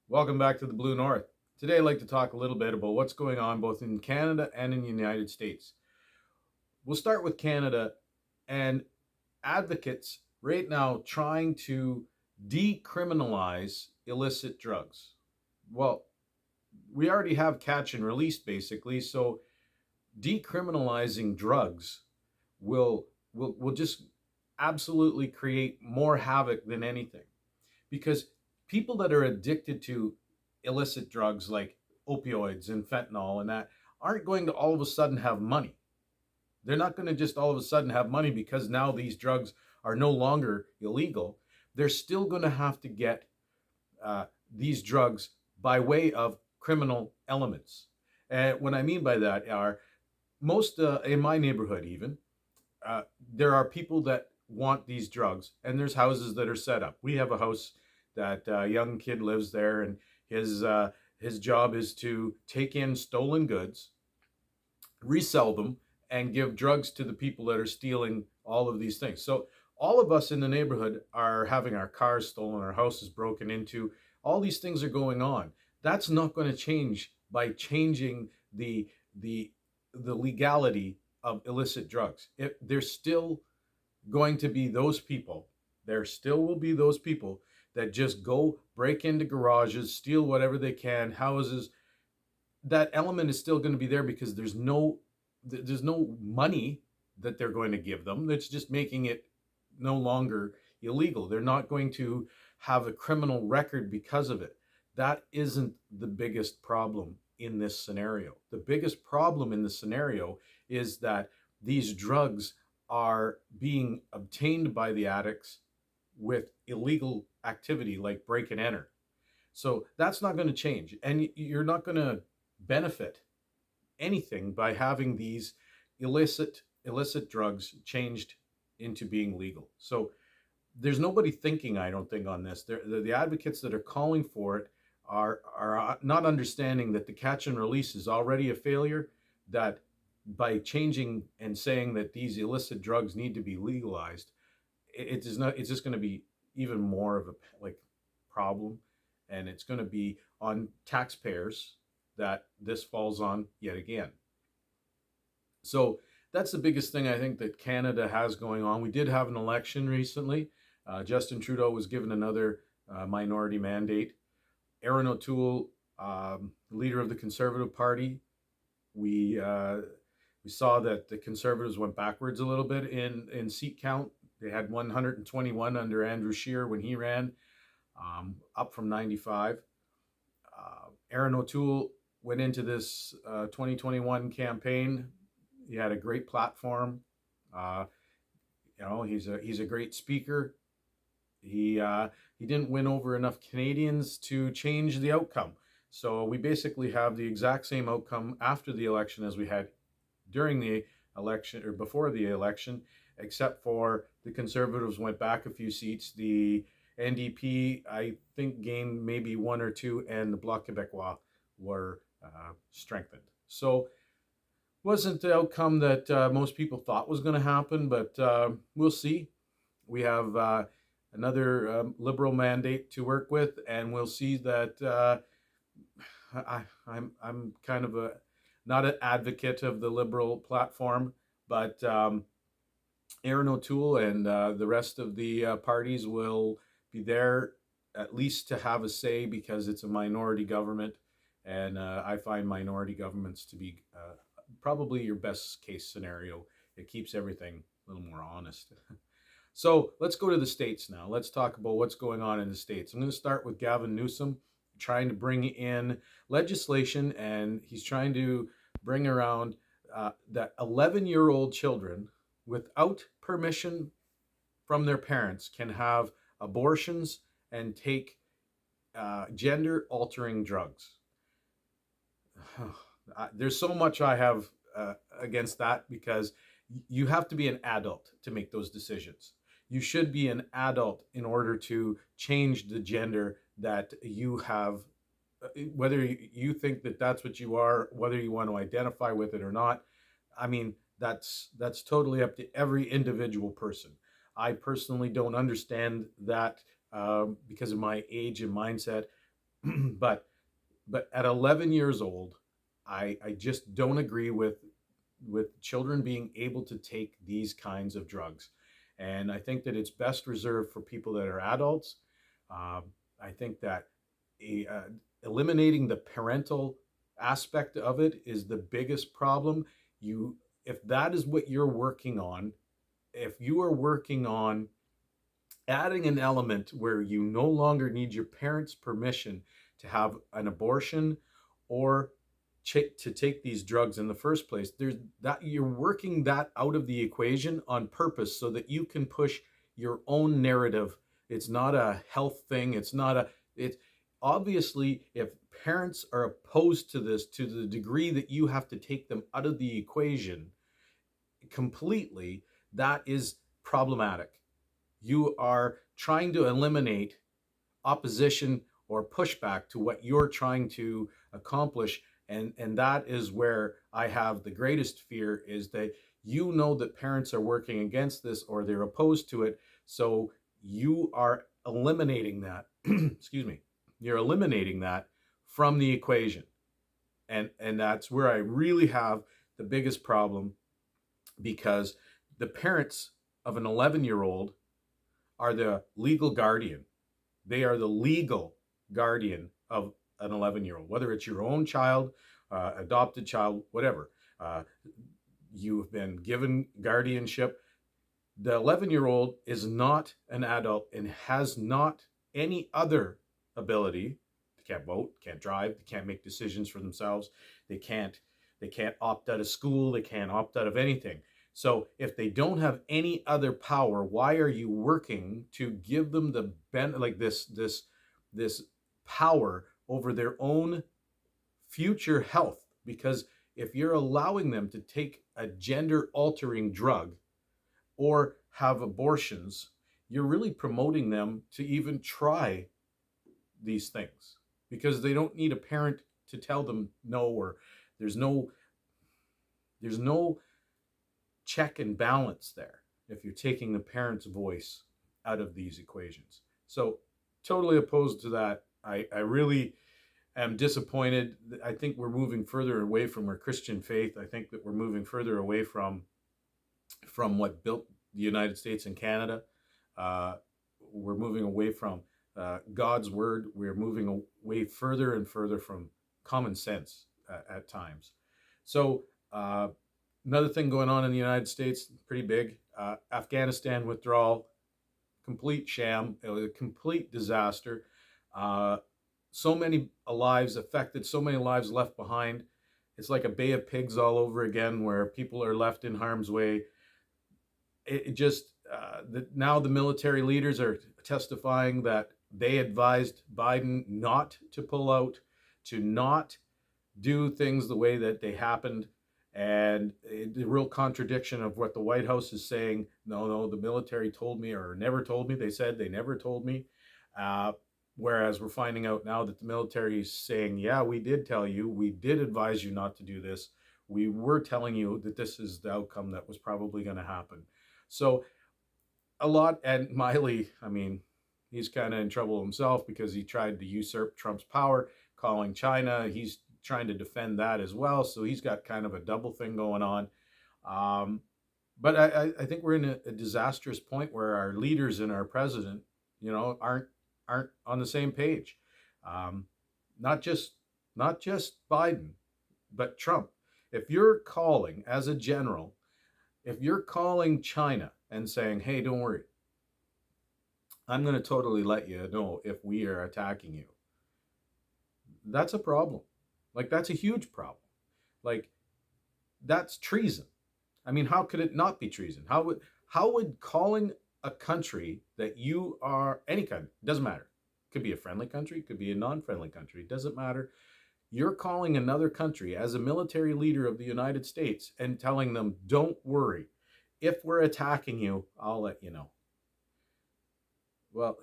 Welcome back to the Blue North. Today I'd like to talk a little bit about what's going on both in Canada and in the United States. We'll start with Canada and advocates right now trying to decriminalize illicit drugs. Well, we already have catch and release basically, so decriminalizing drugs will just absolutely create more havoc than anything because people that are addicted to illicit drugs like opioids and fentanyl and that aren't going to all of a sudden have money. They're not going to just all of a sudden have money because now these drugs are no longer illegal. They're still going to have to get these drugs by way of criminal elements. And what I mean by that are most in my neighborhood, even uh, there are people that want these drugs, and there's houses that are set up. We have a house that a young kid lives there, and his job is to take in stolen goods, resell them, and give drugs to the people that are stealing all of these things. So all of us in the neighborhood are having our cars stolen, our houses broken into. All these things are going on. That's not going to change by changing the the legality of illicit drugs. There's still going to be those people. There still will be those people that just go break into garages, steal whatever they can, houses. That element is still going to be there because there's no money that they're going to give them. That's just making it no longer illegal. They're not going to have a criminal record because of it. That isn't the biggest problem in this scenario. The biggest problem in the scenario is that these drugs are being obtained by the addicts with illegal activity like break and enter. So that's not going to change. And you're not going to benefit anything by having these illicit drugs changed into being legal. So there's nobody thinking, I don't think, on this. The advocates that are calling for it are not understanding that the catch and release is already a failure, that by changing and saying that these illicit drugs need to be legalized, it's just going to be even more of a like problem, and it's going to be on taxpayers that this falls on yet again. So that's the biggest thing I think that Canada has going on. We did have an election recently. Justin Trudeau was given another minority mandate. Aaron O'Toole, leader of the Conservative Party, we uh, we saw that the Conservatives went backwards a little bit in seat count. They had 121 under Andrew Scheer when he ran, up from 95. Aaron O'Toole went into this 2021 campaign. He had a great platform. Uh, he's a great speaker. He didn't win over enough Canadians to change the outcome. So we basically have the exact same outcome after the election as we had during the election or before the election, except for the Conservatives went back a few seats. The NDP, I think, gained maybe one or two, and the Bloc Québécois were strengthened. So wasn't the outcome that most people thought was going to happen, but we'll see. We have another liberal mandate to work with, and we'll see that I'm kind of a not an advocate of the liberal platform, but Aaron O'Toole and the rest of the parties will be there at least to have a say because it's a minority government, and I find minority governments to be probably your best case scenario. It keeps everything a little more honest. So let's go to the states now. Let's talk about what's going on in the states. I'm going to start with Gavin Newsom trying to bring in legislation, and he's trying to bring around that 11-year-old children without permission from their parents can have abortions and take gender altering drugs. There's so much I have against that because you have to be an adult to make those decisions. You should be an adult in order to change the gender that you have, whether you think that that's what you are, whether you want to identify with it or not. I mean, that's totally up to every individual person. I personally don't understand that because of my age and mindset. but at 11 years old, I just don't agree with children being able to take these kinds of drugs. And I think that it's best reserved for people that are adults. Um, I think that a, eliminating the parental aspect of it is the biggest problem. You, if that is what you're working on, if you are working on adding an element where you no longer need your parents' permission to have an abortion or to take these drugs in the first place, there's that you're working that out of the equation on purpose so that you can push your own narrative. It's not a health thing. It's not a it's obviously, if parents are opposed to this to the degree that you have to take them out of the equation completely, that is problematic. You are trying to eliminate opposition or pushback to what you're trying to accomplish. And that is where I have the greatest fear, is that you know that parents are working against this or they're opposed to it. So you are eliminating that. Excuse me. You're eliminating that from the equation. And that's where I really have the biggest problem, because the parents of an 11-year-old are the legal guardian. They are the legal guardian of an 11-year-old, whether it's your own child, adopted child, whatever. Uh, you've been given guardianship. The 11-year-old is not an adult and has not any other ability. They can't vote, can't drive, they can't make decisions for themselves. They can't opt out of school, they can't opt out of anything. So if they don't have any other power, why are you working to give them the like this power over their own future health? Because if you're allowing them to take a gender altering drug or have abortions, you're really promoting them to even try these things, because they don't need a parent to tell them no, or there's no there's no check and balance there if you're taking the parent's voice out of these equations. So totally opposed to that. I really am disappointed. I think we're moving further away from our Christian faith. I think that we're moving further away from what built the United States and Canada. Uh, we're moving away from God's word. We're moving away further and further from common sense at times. So another thing going on in the United States, pretty big, Afghanistan withdrawal, complete sham. It was a complete disaster. Uh, so many lives affected, so many lives left behind. It's like a Bay of Pigs all over again, where people are left in harm's way. It just now the military leaders are testifying that they advised Biden not to pull out, to not do things the way that they happened. And the real contradiction of what the White House is saying: no, the military told me, or never told me. They said they never told me. Uh, Whereas we're finding out now that the military is saying, yeah, we did tell you, we did advise you not to do this. We were telling you that this is the outcome that was probably going to happen. So a lot, and Miley, I mean, he's kind of in trouble himself because he tried to usurp Trump's power, calling China. He's trying to defend that as well. So he's got kind of a double thing going on. Um, but I think we're in a disastrous point where our leaders and our president, aren't on the same page. Um, not just Biden, but Trump. If you're calling as a general, if you're calling China and saying, "Hey, don't worry, I'm going to totally let you know if we are attacking you," that's a problem. Like, that's a huge problem. Like, that's treason. I mean, how could it not be treason? How would calling a country that you are, any country, doesn't matter. It could be a friendly country, it could be a non-friendly country, it doesn't matter. You're calling another country as a military leader of the United States and telling them, "Don't worry. If we're attacking you, I'll let you know." Well,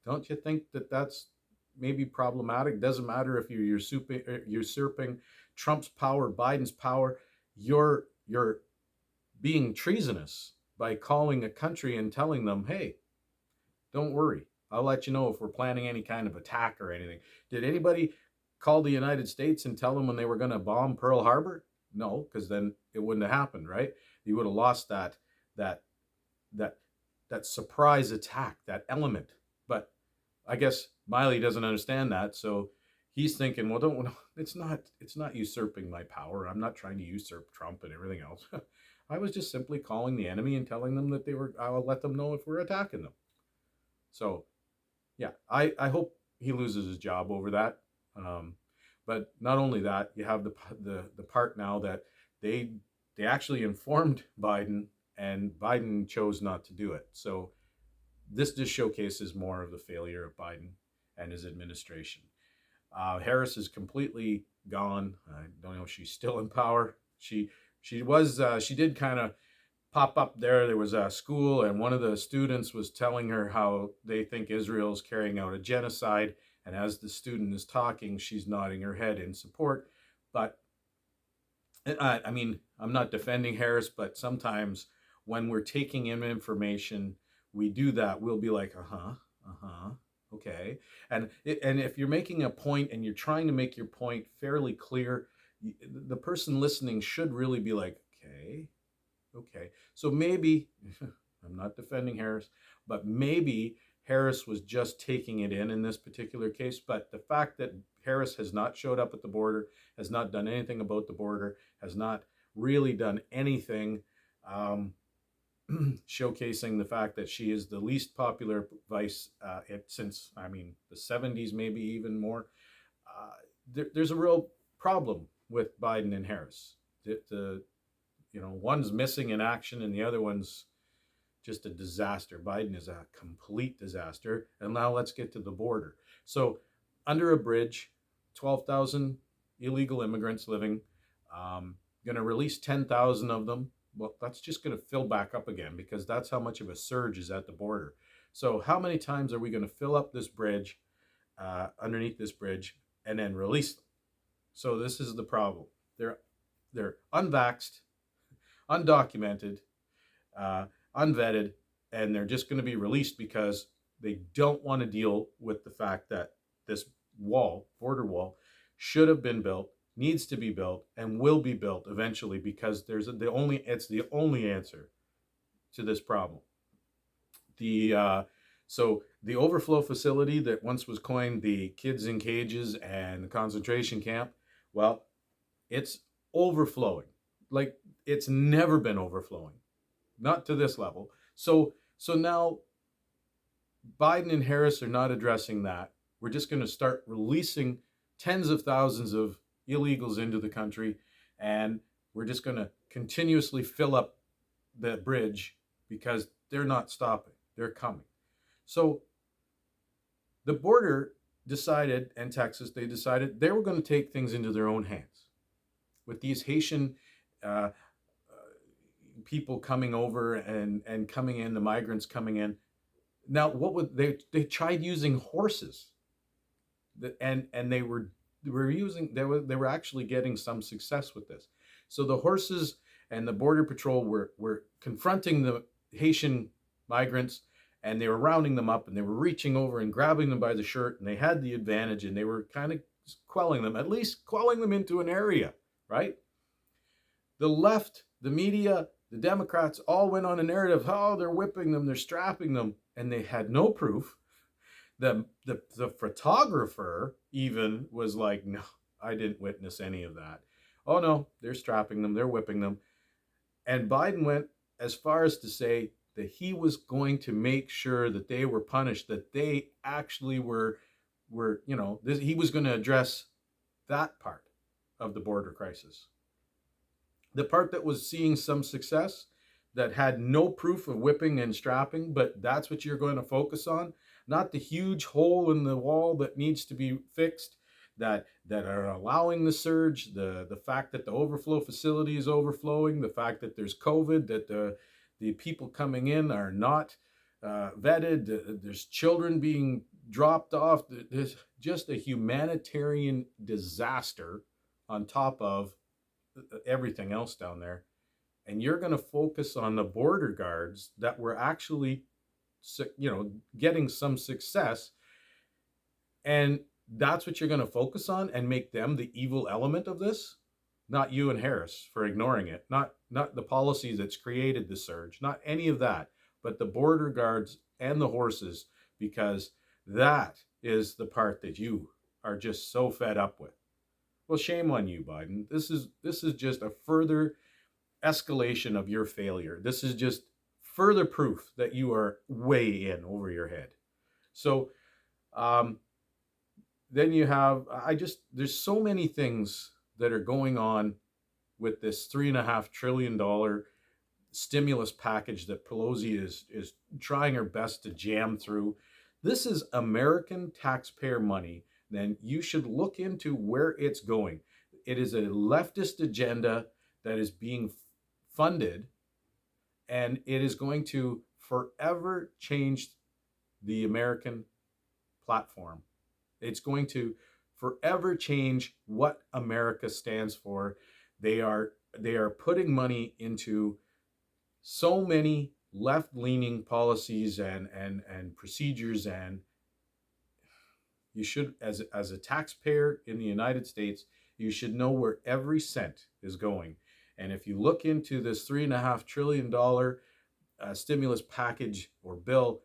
don't you think that that's maybe problematic? Doesn't matter if you're usurping Trump's power, Biden's power. You're being treasonous by calling a country and telling them, "Hey, don't worry. I'll let you know if we're planning any kind of attack or anything. Did anybody call the United States and tell them when they were going to bomb Pearl Harbor? No, because then it wouldn't have happened, right? You would have lost that that that surprise attack, that element. But I guess Miley doesn't understand that, so he's thinking, well, don't it's not usurping my power. I'm not trying to usurp Trump and everything else. I was just simply calling the enemy and telling them that I'll let them know if we're attacking them. So yeah, I hope he loses his job over that. Um, but not only that, you have the part now that they they actually informed Biden, and Biden chose not to do it. So this just showcases more of the failure of Biden and his administration. Harris is completely gone. I don't know if she's still in power. She did kind of pop up there. There was a school, and one of the students was telling her how they think Israel's carrying out a genocide. And as the student is talking, she's nodding her head in support. But I mean, I'm not defending Harris, but sometimes when we're taking in information, we do that. We'll be like, okay. And if you're making a point and you're trying to make your point fairly clear, the person listening should really be like, okay. So maybe I'm not defending Harris, but maybe Harris was just taking it in this particular case. But the fact that Harris has not showed up at the border, has not done anything about the border, has not really done anything, showcasing the fact that she is the least popular vice since, I mean, the 70s, maybe even more. There's a real problem with Biden and Harris. One's missing in action and the other one's just a disaster. Biden is a complete disaster. And now let's get to the border. So under a bridge, 12,000 illegal immigrants living, going to release 10,000 of them. Well, that's just going to fill back up again because that's how much of a surge is at the border. So how many times are we going to fill up this bridge, underneath this bridge, and then release them? So this is the problem. They're unvaxxed, undocumented, unvetted, and they're just going to be released because they don't want to deal with the fact that this border wall, should have been built, needs to be built, and will be built eventually because it's the only answer to this problem. So the overflow facility that once was coined the kids in cages and the concentration camp, well, it's overflowing. Like it's never been overflowing. Not to this level. So now Biden and Harris are not addressing that. We're just going to start releasing tens of thousands of illegals into the country, and we're just going to continuously fill up the bridge because they're not stopping. They're coming. So the border decided, and Texas, they decided they were going to take things into their own hands. With these Haitian people coming over and coming in, the migrants coming in. Now, what would they tried using horses, and they were actually getting some success with this. So the horses and the border patrol were confronting the Haitian migrants, and they were rounding them up, and they were reaching over and grabbing them by the shirt, and they had the advantage, and they were kind of quelling them, at least quelling them into an area, right? The left, the media, the Democrats all went on a narrative, oh, they're whipping them, they're strapping them, and they had no proof. The photographer even was like, no, I didn't witness any of that. Oh no, they're strapping them, they're whipping them. And Biden went as far as to say that he was going to make sure that they were punished, that they actually were he was going to address that part of the border crisis. The part that was seeing some success, that had no proof of whipping and strapping, but that's what you're going to focus on, not the huge hole in the wall that needs to be fixed, that are allowing the surge, the fact that the overflow facility is overflowing, the fact that there's COVID, that the people coming in are not vetted, there's children being dropped off. There's just a humanitarian disaster on top of everything else down there. And you're going to focus on the border guards that were actually getting some success, and that's what you're going to focus on and make them the evil element of this, not you and Harris for ignoring it, not the policy that's created the surge, not any of that, but the border guards and the horses, because that is the part that you are just so fed up with. Well, shame on you, Biden. This is just a further escalation of your failure. This is just further proof that you are way in over your head. So um, then you have, there's so many things that are going on with this $3.5 trillion stimulus package that Pelosi is trying her best to jam through. This is American taxpayer money. Then you should look into where it's going. It is a leftist agenda that is being funded, and it is going to forever change the American platform. It's going to forever change what America stands for. They are putting money into so many left-leaning policies and procedures, and you should, as a taxpayer in the United States, you should know where every cent is going. And if you look into this $3.5 trillion stimulus package or bill,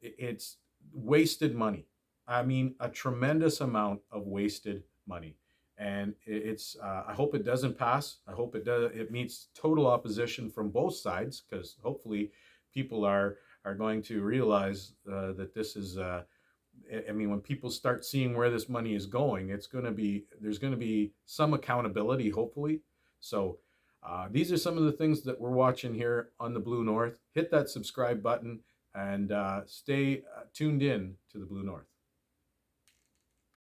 it's wasted money. I mean, a tremendous amount of wasted money. And it's I hope it doesn't pass. I hope it meets total opposition from both sides, because hopefully people are going to realize that this is I mean, when people start seeing where this money is going, there's going to be some accountability, hopefully. So these are some of the things that we're watching here on the Blue North. Hit that subscribe button and stay tuned in to the Blue North.